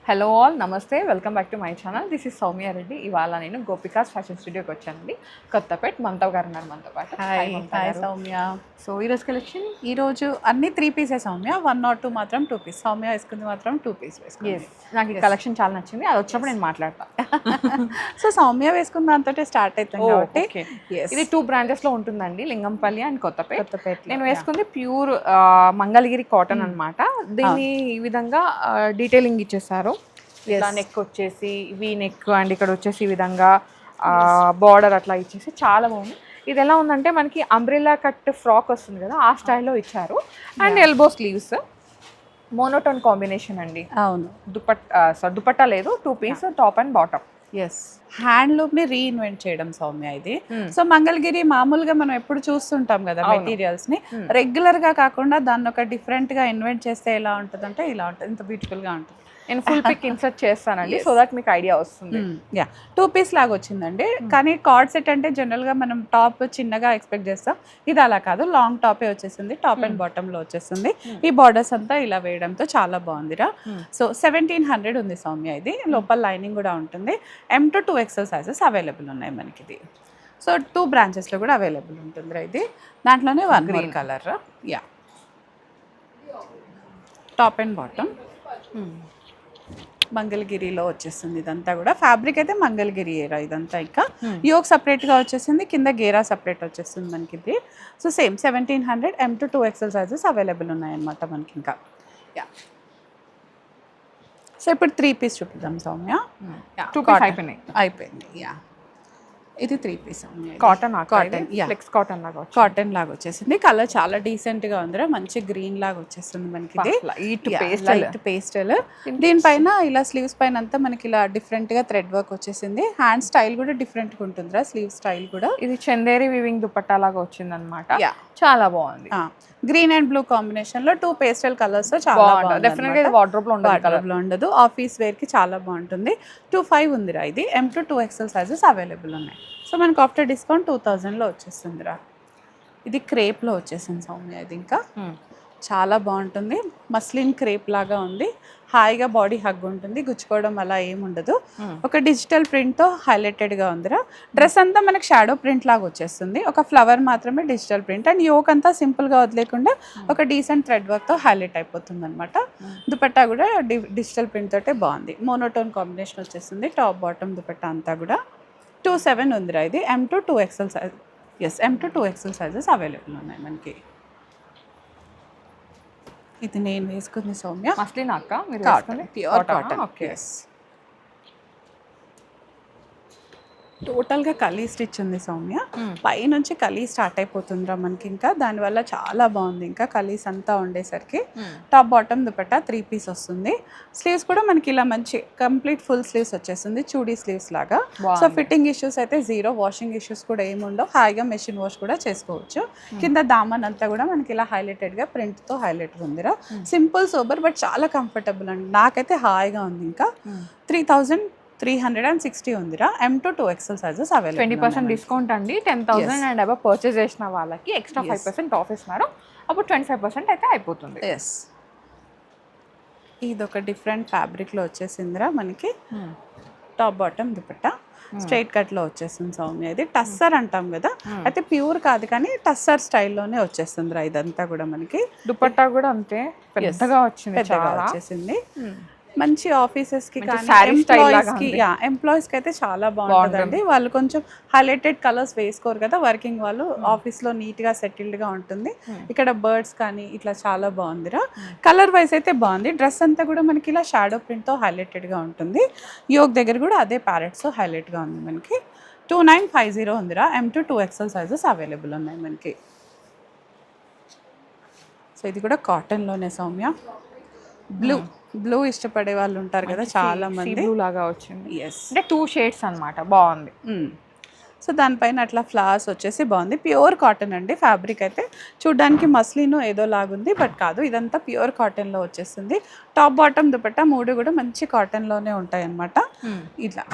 Hello all నమస్తే, welcome back to my channel. This is Soumya Reddy. ఇవాళ నేను గోపికాస్ ఫ్యాషన్ స్టూడియోకి వచ్చానండి. కొత్తపేట్ మమతా గారు ఉన్నారు మనతో పాటు. హాయ్ సౌమ్య. సో ఈరోజు కలెక్షన్ ఈరోజు అన్ని 3 పీసెస్ సౌమ్య, 1 or 2 మాత్రం 2 పీస్. సౌమ్య వేసుకుంది మాత్రం 2 పీస్ వేసుకుంది. నాకు ఈ కలెక్షన్ చాలా నచ్చింది. అది వచ్చినప్పుడు నేను మాట్లాడతాను. సో సౌమ్య వేసుకున్న దాంతో స్టార్ట్ అవుతుంది కాబట్టి ఇది 2 బ్రాంచెస్లో ఉంటుందండి, లింగంపల్లి అండ్ కొత్తపేట్. నేను వేసుకుంది ప్యూర్ మంగళగిరి కాటన్ అనమాట. దీన్ని ఈ విధంగా డీటెయిలింగ్ ఇచ్చేసారు. ఇలా నెక్ వచ్చేసి వీ నెక్ అండ్ ఇక్కడ వచ్చేసి ఈ విధంగా బార్డర్ అట్లా ఇచ్చేసి చాలా బాగుంది. ఇది ఎలా ఉందంటే మనకి అంబ్రెల్లా కట్ ఫ్రాక్ వస్తుంది కదా, ఆ స్టైల్లో ఇచ్చారు. And elbow sleeves, monotone combination అండి. అవును, దుపట్టా లేదు, 2 piece top and bottom. Yes, handloom ని రీఇన్వెంట్ చేయడం సౌమ్య ఇది. సో మంగళగిరి మామూలుగా మనం ఎప్పుడు చూస్తుంటాం కదా మెటీరియల్స్ ని, రెగ్యులర్ గా కాకుండా దాన్ని ఒక డిఫరెంట్ గా ఇన్వెంట్ చేస్తే ఎలా ఉంటుందంటే ఇలా ఉంటుంది, ఇంత బ్యూటిఫుల్ గా ఉంటుంది. నేను ఫుల్ పిక్ ఇన్సర్ట్ చేస్తానండి, సో దట్ మీకు ఐడియా వస్తుంది. 2 పీస్ లాగా వచ్చిందండి. కానీ కార్డ్ సెట్ అంటే జనరల్ గా మనం టాప్ చిన్నగా ఎక్స్పెక్ట్ చేస్తాం, ఇది అలా కాదు, లాంగ్ టాపే వచ్చేసింది, టాప్ అండ్ బాటమ్ లో వచ్చేసింది. ఈ బార్డర్స్ అంతా ఇలా వేయడంతో చాలా బాగుందిరా. సో 1700 ఉంది సౌమ్య. ఇది లోపల లైనింగ్ కూడా ఉంటుంది. M to 2XL sizes available ఉన్నాయి మనకి. ఇది సో 2 బ్రాంచెస్ లో కూడా అవైలబుల్ ఉంటుంది. ఇది దాంట్లోనే 1 green colour. Yeah, top and bottom మంగళగిరిలో వచ్చేస్తుంది. ఇదంతా కూడా ఫ్యాబ్రిక్ అయితే మంగళగిరి ఏరా ఇదంతా. ఇంకా యోక్ సపరేట్గా వచ్చేసింది, కింద గేరా సపరేట్ వచ్చేస్తుంది మనకి. ఇది so same 1700 M to 2XL sizes available ఉన్నాయన్నమాట మనకి. ఇంకా యా, సో ఇప్పుడు 3 పీస్ చూపిద్దాం సౌమ్య. 2 పీస్ అయిపోయింది. యా, ఇది 3 పీస్ కాటన్ ఫ్లెక్స్ కాటన్ లాగా కాటన్ లాగా వచ్చేసింది. కలర్ చాలా డీసెంట్ గా ఉందిరా, మంచి గ్రీన్ లాగా వచ్చేస్తుంది మనకి. Light pastel. దీనిపైన ఇలా స్లీవ్స్ పైన అంతా మనకి ఇలా డిఫరెంట్ గా థ్రెడ్ వర్క్ వచ్చేసింది. హ్యాండ్ స్టైల్ కూడా డిఫరెంట్ గా ఉంటుందిరా, స్లీవ్ స్టైల్ కూడా. ఇది చందేరి వివింగ్ దుపట్టా లాగా వచ్చింది అనమాట. చాలా బాగుంది. గ్రీన్ అండ్ బ్లూ కాంబినేషన్ లో 2 పేస్టల్ కలర్స్ చాలా బాగుంది. డెఫినెట్ గా వార్డ్రోబ్ లో ఉండదు, ఆఫీస్ వేర్ కి చాలా బాగుంటుంది. 25 ఉందిరా. ఇది M to 2XL sizes available ఉన్నాయి. సో మనకు ఆఫ్టర్ డిస్కౌంట్ 2000 లో వచ్చేస్తుందిరా. ఇది క్రేప్ లో వచ్చేసింది సౌమ్య. ఇది ఇంకా చాలా బాగుంటుంది, మస్లిన్ క్రేప్ లాగా ఉంది. హాయిగా బాడీ హగ్ ఉంటుంది, గుచ్చుకోవడం అలా ఏముండదు. ఒక డిజిటల్ ప్రింట్తో హైలైటెడ్గా ఉందిరా. డ్రెస్ అంతా మనకి షాడో ప్రింట్ లాగా వచ్చేస్తుంది, ఒక ఫ్లవర్ మాత్రమే డిజిటల్ ప్రింట్. అండ్ యోక్ అంతా సింపుల్గా వదిలేకుండా ఒక డీసెంట్ థ్రెడ్ వర్క్తో హైలైట్ అయిపోతుంది అనమాట. దుపట్టా కూడా డిజిటల్ ప్రింట్ తోటే బాగుంది. మోనోటోన్ కాంబినేషన్ వచ్చేస్తుంది, టాప్ బాటమ్ దుపట్టా అంతా కూడా. 27 ఉందిరా. ఇది M to 2XL size. Yes, M to 2XL sizes available ఉన్నాయి మనకి. ఇది నేను వేసుకుంది సౌమ్య, మస్లిన్ అక్క, ప్యూర్ కాటన్. ఎస్, టోటల్గా కలీ స్టిచ్ ఉంది సౌమ్య. పైనుంచి కలీ స్టార్ట్ అయిపోతుందిరా మనకి. ఇంకా దానివల్ల చాలా బాగుంది. ఇంకా కలీస్ అంతా ఉండేసరికి టాప్ బాటమ్ దుపట్టా 3 పీస్ వస్తుంది. స్లీవ్స్ కూడా మనకి ఇలా మంచి కంప్లీట్ ఫుల్ స్లీవ్స్ వచ్చేస్తుంది, చూడీ స్లీవ్స్ లాగా. సో ఫిట్టింగ్ ఇష్యూస్ అయితే 0, వాషింగ్ ఇష్యూస్ కూడా ఏముండవు. హాయిగా మెషిన్ వాష్ కూడా చేసుకోవచ్చు. కింద దామన్ అంతా కూడా మనకి ఇలా హైలైటెడ్గా ప్రింట్తో హైలైట్ ఉందిరా. సింపుల్ సోబర్ బట్ చాలా కంఫర్టబుల్ అండి, నాకైతే హాయిగా ఉంది. ఇంకా 3360 ఉందిరా. M to 2XL sizes available. 20% discount అండి. 10,000 అండ్ అబవ్ పర్చేస్ చేసిన వాళ్ళకి ఎక్స్ట్రా 5% ఆఫ్ ఇస్తున్నారు. అప్పుడు 25% అయితే అయిపోతుంది. ఎస్, ఇది ఒక డిఫరెంట్ ఫ్యాబ్రిక్లో వచ్చేసిందిరా మనకి. టాప్ బాటమ్ దుపట్టా స్ట్రైట్ కట్లో వచ్చేస్తుంది సౌమ్య. ఇది టస్సర్ అంటాం కదా, అయితే ప్యూర్ కాదు కానీ టస్సర్ స్టైల్లోనే వచ్చేస్తుందిరా. ఇదంతా కూడా మనకి దుపట్టా కూడా అంతే పెద్దగా వచ్చేసింది. మంచి ఆఫీసెస్ కి కానీ ఎంప్లాయీస్ కి అయితే చాలా బాగుంటుందండి. వాళ్ళు కొంచెం హైలైటెడ్ కలర్స్ వేసుకోరు కదా వర్కింగ్ వాళ్ళు, ఆఫీస్ లో నీట్ గా సెటిల్డ్ గా ఉంటుంది. ఇక్కడ బర్డ్స్ కానీ ఇట్లా చాలా బాగుందిరా. కలర్ వైజ్ అయితే బాగుంది. డ్రెస్ అంతా కూడా మనకి ఇలా షాడో ప్రింట్ తో హైలైటెడ్ గా ఉంటుంది. యోక్ దగ్గర కూడా అదే ప్యారెట్స్ తో హైలైట్ గా ఉంది మనకి. 2950 ఉందిరా. M to 2XL sizes available ఉన్నాయి మనకి. సో ఇది కూడా కాటన్ లోనే సౌమ్య. బ్లూ ఇష్టపడే వాళ్ళు ఉంటారు కదా చాలా మంది. బ్లూ లాగా వచ్చింది. ఎస్, అంటే 2 షేడ్స్ అన్నమాట, బాగుంది. సో దానిపైన అట్లా ఫ్లవర్స్ వచ్చేసి బాగుంది. ప్యూర్ కాటన్ అండి. ఫ్యాబ్రిక్ అయితే చూడడానికి మస్లిన్ ఏదో లాగుంది బట్ కాదు, ఇదంతా ప్యూర్ కాటన్లో వచ్చేస్తుంది. టాప్ బాటమ్ దుపట్టా 3 కూడా మంచి కాటన్లోనే ఉంటాయి అన్నమాట. ఇట్లా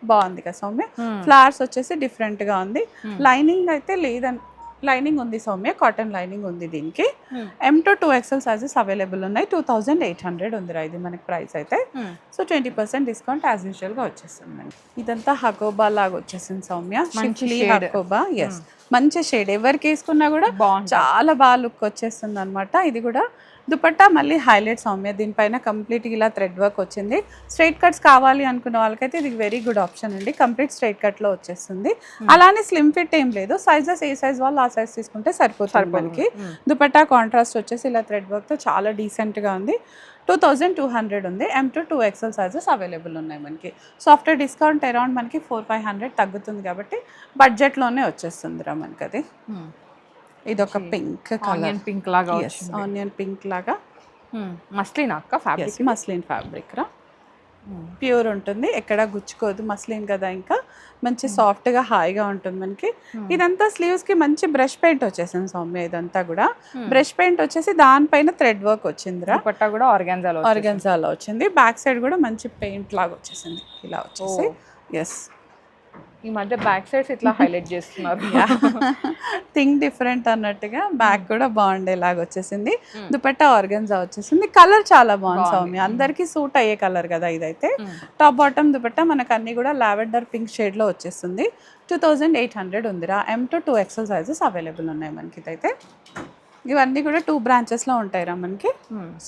బాగుంది కదా సౌమ్య. ఫ్లవర్స్ వచ్చేసి డిఫరెంట్గా ఉంది. లైనింగ్ అయితే లైనింగ్ ఉంది సౌమ్య, కాటన్ లైనింగ్ ఉంది దీనికి. M to 2XL sizes available ఉన్నాయి. 2800 ఉందిరా ఇది మనకి ప్రైస్ అయితే. సో 20% డిస్కౌంట్ యాజ్ యూజువల్గా వచ్చేస్తుందండి. ఇదంతా హకోబా లాగా వచ్చేసింది సౌమ్య, షిఫ్లీ హకోబా. ఎస్, మంచి షేడ్, ఎవరికి వేసుకున్నా కూడా చాలా బాగా లుక్ వచ్చేస్తుంది అనమాట. ఇది కూడా దుపట్టా మళ్ళీ హైలైట్ సౌమ్య, దీనిపైన కంప్లీట్గా ఇలా థ్రెడ్ వర్క్ వచ్చింది. స్ట్రైట్ కట్స్ కావాలి అనుకున్న వాళ్ళకైతే ఇది వెరీ గుడ్ ఆప్షన్ అండి. కంప్లీట్ స్ట్రైట్ కట్లో వచ్చేస్తుంది. అలానే స్లిమ్ ఫిట్ ఏం లేదు, సైజెస్ ఏ సైజ్ వాళ్ళు ఆ సైజ్ తీసుకుంటే సరిపోతుంది మనకి. దుపట్టా కాంట్రాస్ట్ వచ్చేసి ఇలా థ్రెడ్ వర్క్తో చాలా డీసెంట్గా ఉంది. 2200 ఉంది. M to 2XL sizes available ఉన్నాయి మనకి. సో ఆఫ్టర్ డిస్కౌంట్ అరౌండ్ మనకి 400-500 తగ్గుతుంది కాబట్టి బడ్జెట్లోనే వచ్చేస్తుందిరా మనకి అది. ఇది ఒక పింక్ కలర్, పింక్ లాగా, ఆనియన్ పింక్ లాగా. మస్లిన్ అక్క ఫ్యాబ్రిక్, మస్లిన్ ఫ్యాబ్రిక్ రా, ప్యూర్ ఉంటుంది, ఎక్కడ గుచ్చుకోదు, మస్లిన్ కదా, ఇంకా మంచి సాఫ్ట్గా హాయిగా ఉంటుంది మనకి. ఇదంతా స్లీవ్స్కి మంచి బ్రష్ పెయింట్ వచ్చేసింది సౌమ్య. ఇదంతా కూడా బ్రష్ పెయింట్ వచ్చేసి దానిపైన థ్రెడ్ వర్క్ వచ్చిందిరా. దుపట్టా కూడా ఆర్గాన్జాలో వచ్చింది. బ్యాక్ సైడ్ కూడా మంచి పెయింట్ లాగా వచ్చేసింది ఇలా వచ్చేసి. ఎస్, ఈ మధ్య బ్యాక్ సైడ్స్ ఇట్లా హైలైట్ చేస్తున్నారు. థింగ్ డిఫరెంట్ అన్నట్టుగా బ్యాక్ కూడా బాగుండేలాగా వచ్చేసింది. దుపట్టా ఆర్గన్జా వచ్చేసింది. కలర్ చాలా బాగుంది సౌమ్య, అందరికీ సూట్ అయ్యే కలర్ కదా ఇదైతే. టాప్ బాటమ్ దుపట్టా మనకు అన్ని కూడా లావెండర్ పింక్ షేడ్లో వచ్చేస్తుంది. 2800 ఉందిరా. M to 2XL sizes available ఉన్నాయి మనకి ఇదైతే. ఇవన్నీ కూడా 2 బ్రాంచెస్లో ఉంటాయిరా మనకి.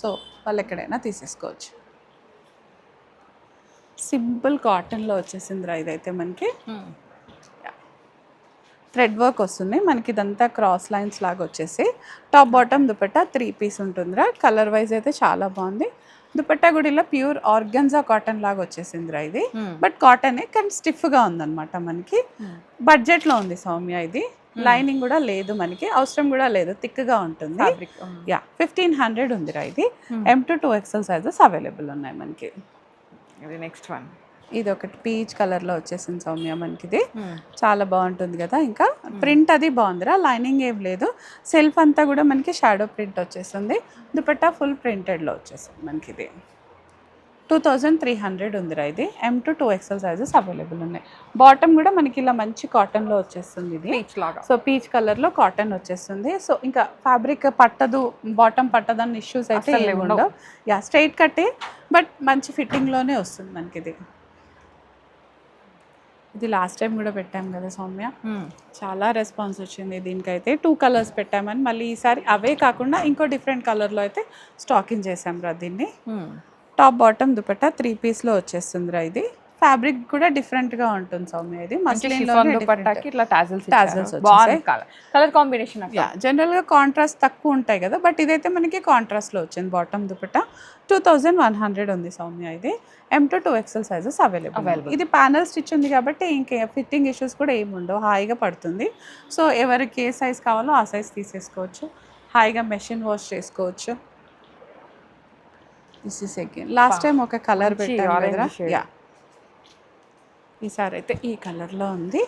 సో వాళ్ళు ఎక్కడైనా తీసేసుకోవచ్చు. సింపుల్ కాటన్లో వచ్చేసిందిరా ఇదైతే మనకి. థ్రెడ్ వర్క్ వస్తుంది మనకి, ఇదంతా క్రాస్ లైన్స్ లాగా వచ్చేసి. టాప్ బాటమ్ దుపట్టా 3 పీస్ ఉంటుందిరా. కలర్ వైజ్ అయితే చాలా బాగుంది. దుపట్టా కూడా ఇలా ప్యూర్ ఆర్గన్జా కాటన్ లాగా వచ్చేసిందిరా ఇది. బట్ కాటనే కానీ స్టిఫ్గా ఉందన్నమాట మనకి. బడ్జెట్లో ఉంది సౌమ్య ఇది. లైనింగ్ కూడా లేదు మనకి, అవసరం కూడా లేదు, థిక్గా ఉంటుంది. 1500 ఉందిరా ఇది. M to 2XL sizes available ఉన్నాయి మనకి. నెక్స్ట్ వన్, ఇది ఒకటి పీచ్ కలర్లో వచ్చేసింది సౌమ్య మనకి. ఇది చాలా బాగుంటుంది కదా, ఇంకా ప్రింట్ అది బాగుందిరా. లైనింగ్ ఏం లేదు, సెల్ఫ్ అంతా కూడా మనకి షాడో ప్రింట్ వచ్చేస్తుంది. దుపట్టా ఫుల్ ప్రింటెడ్లో వచ్చేసింది మనకి. ఇది 2300 ఉందిరా ఇది. M to 2XL sizes available ఉన్నాయి. బాటమ్ కూడా మనకి ఇలా మంచి కాటన్లో వచ్చేస్తుంది ఇది. సో పీచ్ కలర్లో కాటన్ వచ్చేస్తుంది. సో ఇంకా ఫ్యాబ్రిక్ పట్టదు, బాటమ్ పట్టదు అన్న ఇష్యూస్ అయితే ఏమి ఉండవు. యా, స్ట్రైట్ కట్టే బట్ మంచి ఫిట్టింగ్లోనే వస్తుంది మనకి ఇది. ఇది లాస్ట్ టైం కూడా పెట్టాం కదా సౌమ్య, చాలా రెస్పాన్స్ వచ్చింది దీనికైతే. 2 కలర్స్ పెట్టామని, మళ్ళీ ఈసారి అవే కాకుండా ఇంకో డిఫరెంట్ కలర్లో అయితే స్టాకింగ్ చేసాం రా దీన్ని. టాప్ బాటమ్ దుపట్టా 3 పీస్లో వచ్చేస్తుందిరా ఇది. ఫ్యాబ్రిక్ కూడా డిఫరెంట్గా ఉంటుంది సౌమ్య. ఇది కలర్ కాంబినేషన్ జనరల్గా కాంట్రాస్ట్ తక్కువ ఉంటాయి కదా, బట్ ఇదైతే మనకి కాంట్రాస్ట్లో వచ్చింది. బాటమ్ దుపట్టా 2100 ఉంది సౌమ్య ఇది. M to 2XL sizes available. ఇది ప్యానల్ స్టిచ్ ఉంది కాబట్టి ఇంకే ఫిట్టింగ్ ఇష్యూస్ కూడా ఏమి ఉండవు, హాయిగా పడుతుంది. సో ఎవరికి ఏ సైజ్ కావాలో ఆ సైజ్ తీసేసుకోవచ్చు, హాయిగా మెషిన్ వాష్ చేసుకోవచ్చు. This is again last time ఒక కలర్ పెట్టాం కదా, యా ఈసారి అయితే ఈ కలర్లో ఉంది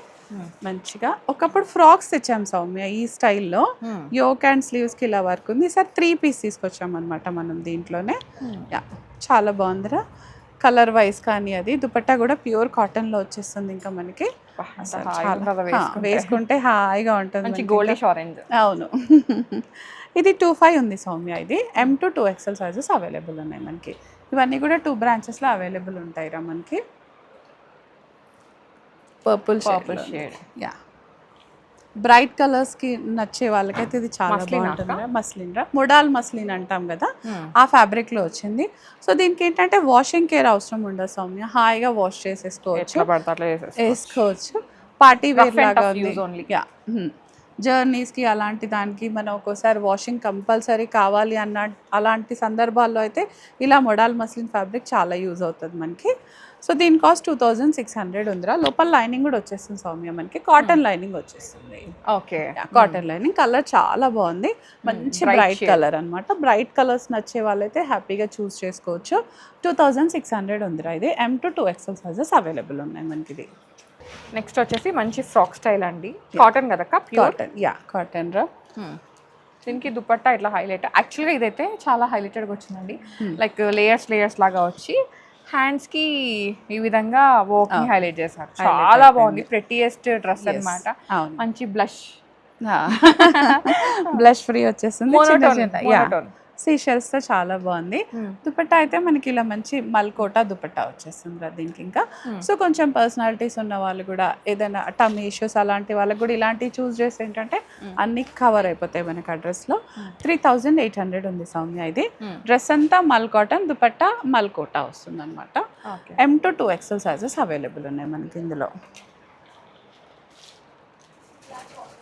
మంచిగా. ఒకప్పుడు ఫ్రాక్స్ తెచ్చాం సౌమ్య ఈ స్టైల్లో, యోక్ అండ్ స్లీవ్స్కి ఇలా వర్క్ ఉంది. ఈసారి 3 పీస్ తీసుకొచ్చాం అనమాట మనం దీంట్లోనే. యా, చాలా బాగుందిరా కలర్ వైజ్ కానీ. అది దుపట్టా కూడా ప్యూర్ కాటన్లో వచ్చేస్తుంది ఇంకా మనకి. వేసుకుంటే హాయిగా ఉంటుంది, గోల్డిష్ ఆరెంజ్. అవును. ఇది 25 ఉంది సౌమ్య ఇది. M to 2XL sizes available ఉన్నాయి మనకి. ఇవన్నీ కూడా 2 బ్రాంచెస్లో అవైలబుల్ ఉంటాయిరా మనకి. పర్పుల్ షేడ్, యా, బ్రైట్ కలర్స్కి నచ్చే వాళ్ళకైతే ఇది చాలా బాగుంటుంది. మస్లిన్ రా, మొడాల్ మస్లిన్ అంటాం కదా, ఆ ఫ్యాబ్రిక్లో వచ్చింది. సో దీనికి ఏంటంటే వాషింగ్ కేర్ అవసరం ఉండదు సౌమ్య, హాయిగా వాష్ వేసుకోవచ్చు. పార్టీ వేర్ లాగా ఉంది. యా, జర్నీస్కి అలాంటి దానికి మనం ఒక్కోసారి వాషింగ్ కంపల్సరీ కావాలి అన్న అలాంటి సందర్భాల్లో అయితే ఇలా మొడాల్ మస్లిన్ ఫ్యాబ్రిక్ చాలా యూజ్ అవుతుంది మనకి. సో దీని కాస్ట్ 2600 ఉందిరా. లోపల లైనింగ్ కూడా వచ్చేస్తుంది సౌమ్య మనకి, కాటన్ లైనింగ్ వచ్చేస్తుంది. Okay, cotton lining. కలర్ చాలా బాగుంది, మంచి బ్రైట్ కలర్ అనమాట. బ్రైట్ కలర్స్ నచ్చే వాళ్ళైతే హ్యాపీగా చూస్ చేసుకోవచ్చు. 2600 ఉందిరా ఇది. M to 2XL sizes available ఉన్నాయి మనకి ఇది. నెక్స్ట్ వచ్చేసి మంచి ఫ్రాక్ స్టైల్ అండి, కాటన్ కదా, కాటన్. యా, కాటన్ రా. దీనికి దుపట్టా ఇట్లా హైలైట్. యాక్చువల్గా ఇదైతే చాలా హైలైటెడ్గా వచ్చిందండి, లైక్ లేయర్స్ లాగా వచ్చి హ్యాండ్స్కి ఈ విధంగా వర్క్ని హైలైట్ చేశారు. చాలా బాగుంది, ప్రెట్టియెస్ట్ డ్రెస్ అనమాట. మంచి బ్లష్ బ్లష్ ఫ్రీ వచ్చేస్తుంది Monotone. సీషెల్స్ తో చాలా బాగుంది. దుపట్టా అయితే మనకి ఇలా మంచి మల్కోటా దుపట్టా వచ్చేస్తుంది రా దీనికి ఇంకా. సో కొంచెం పర్సనాలిటీస్ ఉన్న వాళ్ళు కూడా ఏదైనా టమ్ ఇష్యూస్ అలాంటి వాళ్ళకి కూడా ఇలాంటివి చూస్ చేసి ఏంటంటే అన్ని కవర్ అయిపోతాయి మనకి ఆ డ్రెస్ లో. 3800 ఉంది సౌమ్య ఇది. డ్రెస్ అంతా మల్ కాటన్, దుపట్టా మల్కోటా వస్తుంది అనమాట. M to 2XL sizes available ఉన్నాయి మనకి ఇందులో.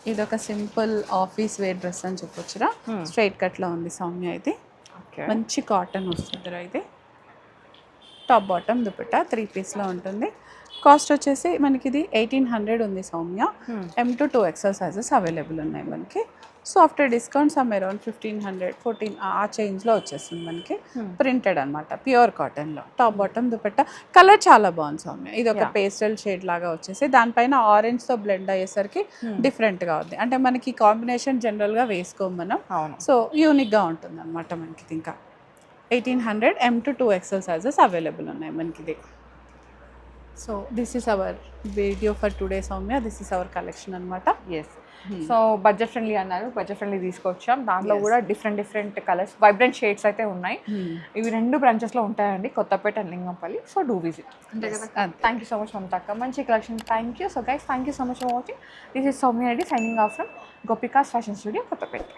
ఇది ఒక సింపుల్ ఆఫీస్ వేర్ డ్రెస్ అని చెప్పొచ్చురా. స్ట్రైట్ కట్ లో ఉంది సౌమ్య ఇది. మంచి కాటన్ వస్తుందిరా ఇది. టాప్ బాటమ్ దుపట్టా 3 పీస్ లో ఉంటుంది. కాస్ట్ వచ్చేసి మనకి ఇది 1800 ఉంది Soumya. M to 2XL sizes available ఉన్నాయి మనకి. So after discount some around 1500 14 ఆ చేంజ్లో వచ్చేస్తుంది మనకి. ప్రింటెడ్ అనమాట, ప్యూర్ కాటన్లో. టాప్ బాటమ్ దుపట్టా కలర్ చాలా బాగుంది సౌమ్య. ఇది ఒక పేస్టల్ షేడ్ లాగా వచ్చేసి దానిపైన ఆరెంజ్తో బ్లెండ్ అయ్యేసరికి డిఫరెంట్గా ఉంది. అంటే మనకి కాంబినేషన్ జనరల్గా వేసుకోం మనం. సో యూనిక్గా ఉంటుంది అనమాట మనకి. ఇంకా 1800 M to 2XL sizes available ఉన్నాయి మనకి ఇది. So this is our video for today Soumya. This is our collection అనమాట. ఎస్. సో బడ్జెట్ ఫ్రెండ్లీ అన్నారు, బడ్జెట్ ఫ్రెండ్లీ తీసుకొచ్చాం. దాంట్లో కూడా డిఫరెంట్ కలర్స్, వైబ్రెంట్ షేడ్స్ అయితే ఉన్నాయి. ఇవి 2 బ్రాంచెస్లో ఉంటాయండి, Kothapet and Lingampally. So do visit. అంతే కదా. థ్యాంక్ యూ సో మచ్ మమతక్క, మంచి collection. Thank you. So guys, thank you so much for watching. This is Soumya Reddy signing off from Gopika's fashion studio, Kothapeta.